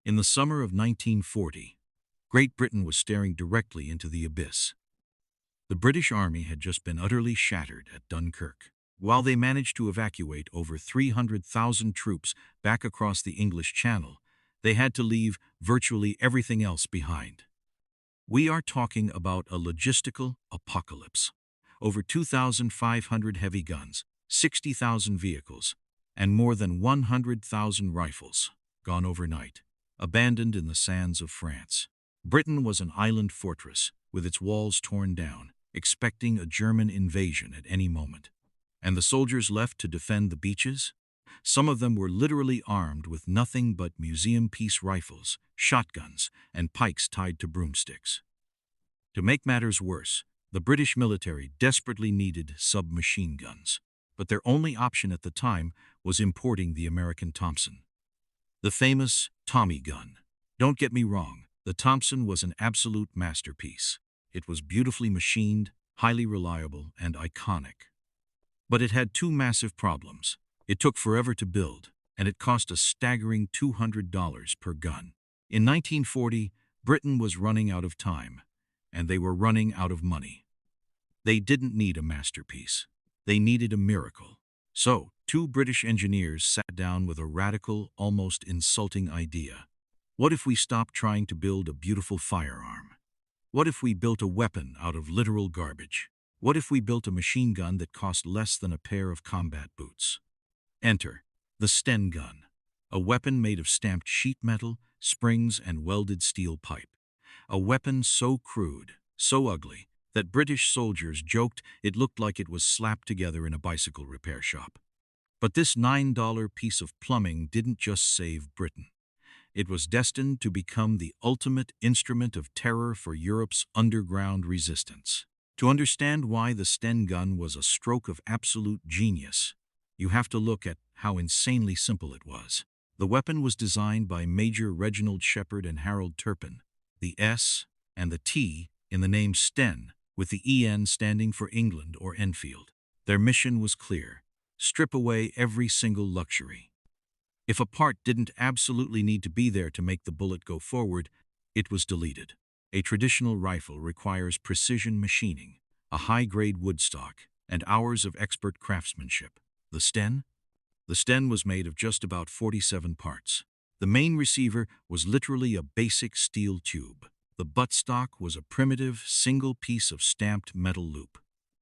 In the summer of 1940, Great Britain was staring directly into the abyss. The British Army had just been utterly shattered at Dunkirk. While they managed to evacuate over 300,000 troops back across the English Channel, they had to leave virtually everything else behind. We are talking about a logistical apocalypse. Over 2,500 heavy guns, 60,000 vehicles, and more than 100,000 rifles gone overnight, abandoned in the sands of France. Britain was an island fortress with its walls torn down, expecting a German invasion at any moment. And the soldiers left to defend the beaches? Some of them were literally armed with nothing but museum-piece rifles, shotguns, and pikes tied to broomsticks. To make matters worse, the British military desperately needed submachine guns, but their only option at the time was importing the American Thompson. The famous Tommy gun. Don't get me wrong, the Thompson was an absolute masterpiece. It was beautifully machined, highly reliable, and iconic. But it had two massive problems. It took forever to build, and it cost a staggering $200 per gun. In 1940, Britain was running out of time, and they were running out of money. They didn't need a masterpiece. They needed a miracle. So, two British engineers sat down with a radical, almost insulting idea. What if we stopped trying to build a beautiful firearm? What if we built a weapon out of literal garbage? What if we built a machine gun that cost less than a pair of combat boots? Enter the Sten Gun, a weapon made of stamped sheet metal, springs, and welded steel pipe. A weapon so crude, so ugly, that British soldiers joked it looked like it was slapped together in a bicycle repair shop. But this $9 piece of plumbing didn't just save Britain. It was destined to become the ultimate instrument of terror for Europe's underground resistance. To understand why the Sten Gun was a stroke of absolute genius, you have to look at how insanely simple it was. The weapon was designed by Major Reginald Shepherd and Harold Turpin, the S and the T in the name Sten, with the EN standing for England or Enfield. Their mission was clear: strip away every single luxury. If a part didn't absolutely need to be there to make the bullet go forward, it was deleted. A traditional rifle requires precision machining, a high-grade wood stock, and hours of expert craftsmanship. The Sten? The Sten was made of just about 47 parts. The main receiver was literally a basic steel tube. The buttstock was a primitive, single piece of stamped metal loop.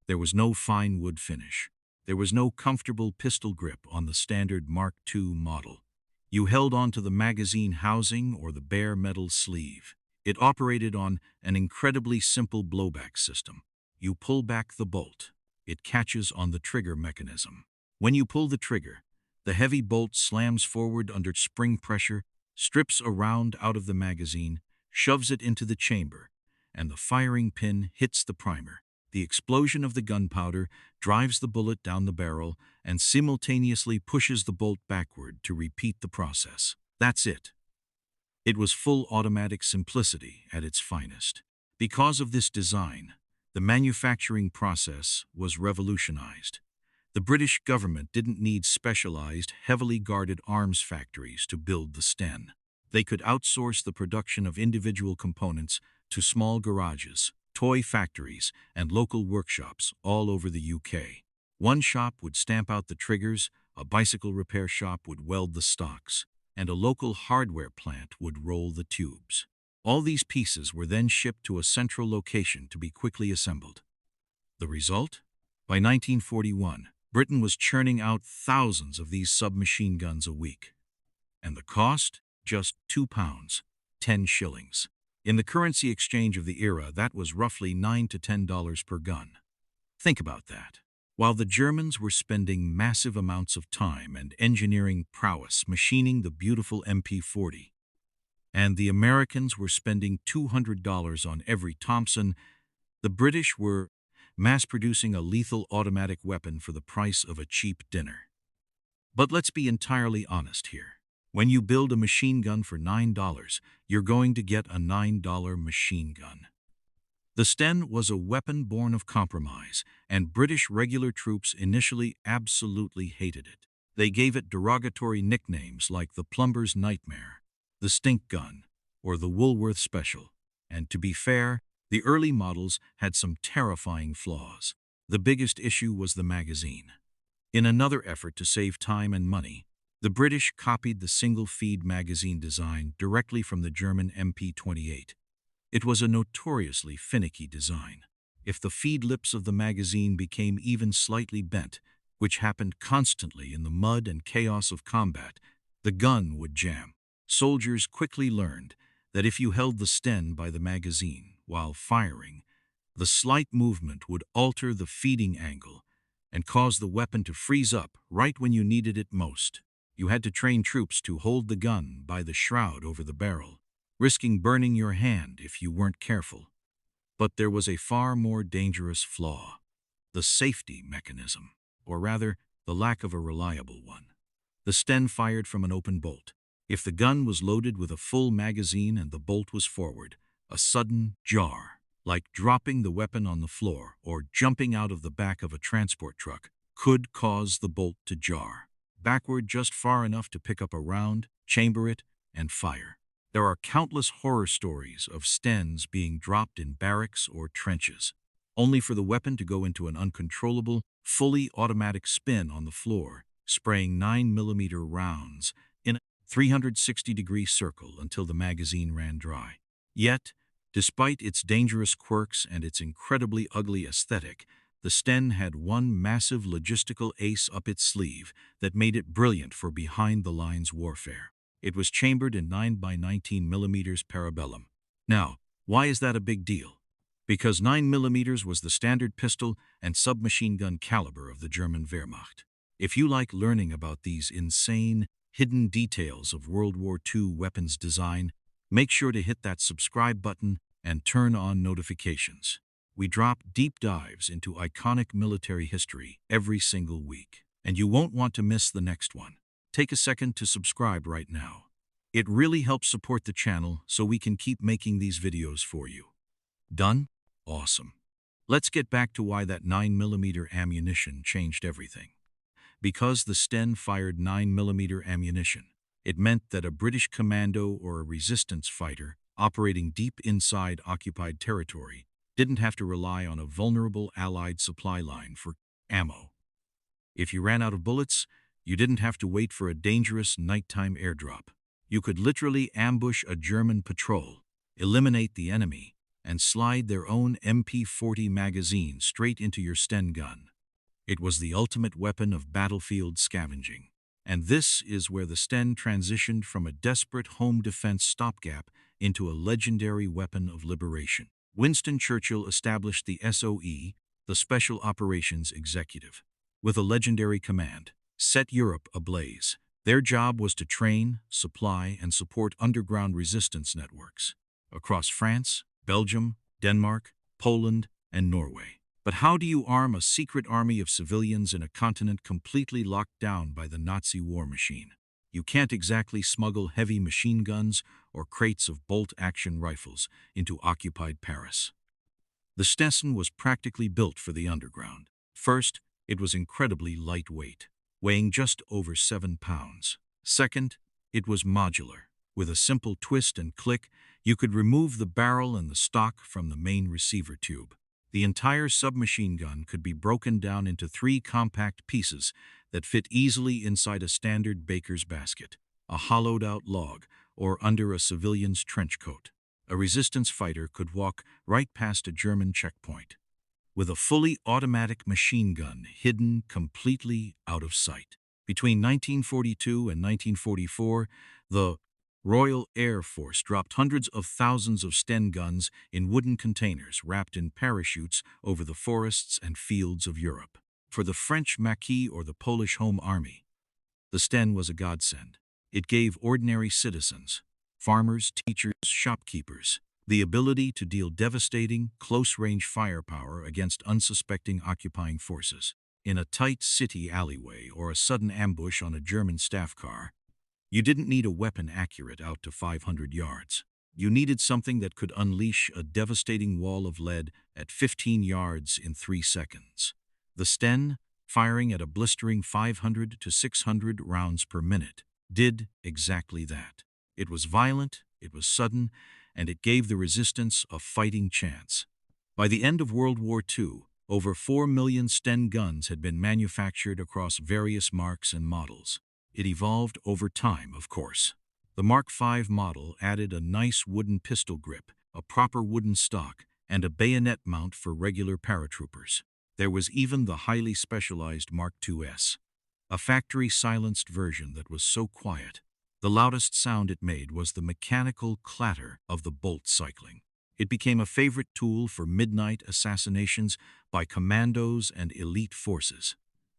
There was no fine wood finish. There was no comfortable pistol grip on the standard Mark II model. You held onto the magazine housing or the bare metal sleeve. It operated on an incredibly simple blowback system. You pull back the bolt. It catches on the trigger mechanism. When you pull the trigger, the heavy bolt slams forward under spring pressure, strips a round out of the magazine, shoves it into the chamber, and the firing pin hits the primer. The explosion of the gunpowder drives the bullet down the barrel and simultaneously pushes the bolt backward to repeat the process. That's it. It was full automatic simplicity at its finest. Because of this design, the manufacturing process was revolutionized. The British government didn't need specialized, heavily guarded arms factories to build the Sten. They could outsource the production of individual components to small garages, toy factories, and local workshops all over the UK. One shop would stamp out the triggers, a bicycle repair shop would weld the stocks, and a local hardware plant would roll the tubes. All these pieces were then shipped to a central location to be quickly assembled. The result? By 1941, Britain was churning out thousands of these submachine guns a week. And the cost? Just £2, 10 shillings. In the currency exchange of the era, that was roughly $9 to $10 per gun. Think about that. While the Germans were spending massive amounts of time and engineering prowess machining the beautiful MP40, and the Americans were spending $200 on every Thompson, the British were mass-producing a lethal automatic weapon for the price of a cheap dinner. But let's be entirely honest here. When you build a machine gun for $9, you're going to get a $9 machine gun. The Sten was a weapon born of compromise, and British regular troops initially absolutely hated it. They gave it derogatory nicknames like the plumber's nightmare, the stink gun, or the Woolworth Special. And to be fair, the early models had some terrifying flaws. The biggest issue was the magazine. In another effort to save time and money, the British copied the single-feed magazine design directly from the German MP-28. It was a notoriously finicky design. If the feed lips of the magazine became even slightly bent, which happened constantly in the mud and chaos of combat, the gun would jam. Soldiers quickly learned that if you held the Sten by the magazine while firing, the slight movement would alter the feeding angle and cause the weapon to freeze up right when you needed it most. You had to train troops to hold the gun by the shroud over the barrel, risking burning your hand if you weren't careful. But there was a far more dangerous flaw: the safety mechanism, or rather, the lack of a reliable one. The Sten fired from an open bolt. If the gun was loaded with a full magazine and the bolt was forward, a sudden jar, like dropping the weapon on the floor or jumping out of the back of a transport truck, could cause the bolt to jar backward just far enough to pick up a round, chamber it, and fire. There are countless horror stories of Stens being dropped in barracks or trenches, only for the weapon to go into an uncontrollable, fully automatic spin on the floor, spraying 9mm rounds in a 360-degree circle until the magazine ran dry. Yet, despite its dangerous quirks and its incredibly ugly aesthetic, the Sten had one massive logistical ace up its sleeve that made it brilliant for behind-the-lines warfare. It was chambered in 9x19mm parabellum. Now, why is that a big deal? Because 9mm was the standard pistol and submachine gun caliber of the German Wehrmacht. If you like learning about these insane, hidden details of World War II weapons design, make sure to hit that subscribe button and turn on notifications. We drop deep dives into iconic military history every single week, and you won't want to miss the next one. Take a second to subscribe right now. It really helps support the channel so we can keep making these videos for you. Done? Awesome. Let's get back to why that 9mm ammunition changed everything. Because the Sten fired 9mm ammunition, it meant that a British commando or a resistance fighter operating deep inside occupied territory didn't have to rely on a vulnerable Allied supply line for ammo. If you ran out of bullets, you didn't have to wait for a dangerous nighttime airdrop. You could literally ambush a German patrol, eliminate the enemy, and slide their own MP-40 magazine straight into your Sten gun. It was the ultimate weapon of battlefield scavenging. And this is where the Sten transitioned from a desperate home defense stopgap into a legendary weapon of liberation. Winston Churchill established the SOE, the Special Operations Executive, with a legendary command: set Europe ablaze. Their job was to train, supply, and support underground resistance networks across France, Belgium, Denmark, Poland, and Norway. But how do you arm a secret army of civilians in a continent completely locked down by the Nazi war machine? You can't exactly smuggle heavy machine guns or crates of bolt-action rifles into occupied Paris. The Sten was practically built for the underground. First, it was incredibly lightweight, weighing just over 7 pounds. Second, it was modular. With a simple twist and click, you could remove the barrel and the stock from the main receiver tube. The entire submachine gun could be broken down into 3 compact pieces that fit easily inside a standard baker's basket, a hollowed-out log, or under a civilian's trench coat. A resistance fighter could walk right past a German checkpoint, with a fully automatic machine gun hidden completely out of sight. Between 1942 and 1944, the Royal Air Force dropped hundreds of thousands of Sten guns in wooden containers wrapped in parachutes over the forests and fields of Europe. For the French Maquis or the Polish Home Army, the Sten was a godsend. It gave ordinary citizens, farmers, teachers, shopkeepers, the ability to deal devastating, close-range firepower against unsuspecting occupying forces. In a tight city alleyway or a sudden ambush on a German staff car, you didn't need a weapon accurate out to 500 yards. You needed something that could unleash a devastating wall of lead at 15 yards in 3 seconds. The Sten, firing at a blistering 500 to 600 rounds per minute, did exactly that. It was violent, it was sudden, and it gave the resistance a fighting chance. By the end of World War II, over 4 million Sten guns had been manufactured across various marks and models. It evolved over time, of course. The Mark V model added a nice wooden pistol grip, a proper wooden stock, and a bayonet mount for regular paratroopers. There was even the highly specialized Mark II's, a factory-silenced version that was so quiet. The loudest sound it made was the mechanical clatter of the bolt cycling. It became a favorite tool for midnight assassinations by commandos and elite forces.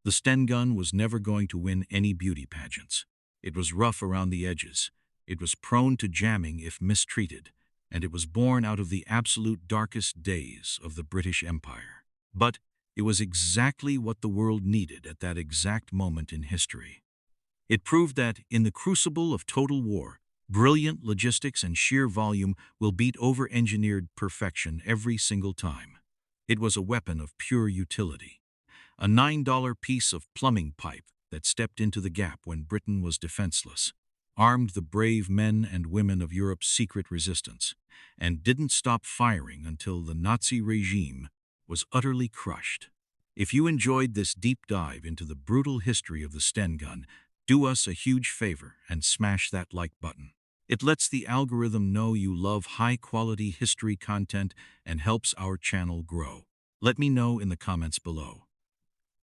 The Sten gun was never going to win any beauty pageants. It was rough around the edges. It was prone to jamming if mistreated, and it was born out of the absolute darkest days of the British Empire. But it was exactly what the world needed at that exact moment in history. It proved that, in the crucible of total war, brilliant logistics and sheer volume will beat over-engineered perfection every single time. It was a weapon of pure utility, a $9 piece of plumbing pipe that stepped into the gap when Britain was defenseless, armed the brave men and women of Europe's secret resistance, and didn't stop firing until the Nazi regime was utterly crushed. If you enjoyed this deep dive into the brutal history of the Sten gun, do us a huge favor and smash that like button. It lets the algorithm know you love high-quality history content and helps our channel grow. Let me know in the comments below.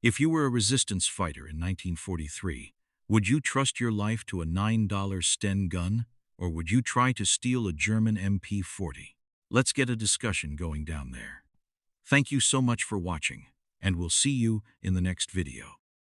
If you were a resistance fighter in 1943, would you trust your life to a $9 Sten gun, or would you try to steal a German MP40? Let's get a discussion going down there. Thank you so much for watching, and we'll see you in the next video.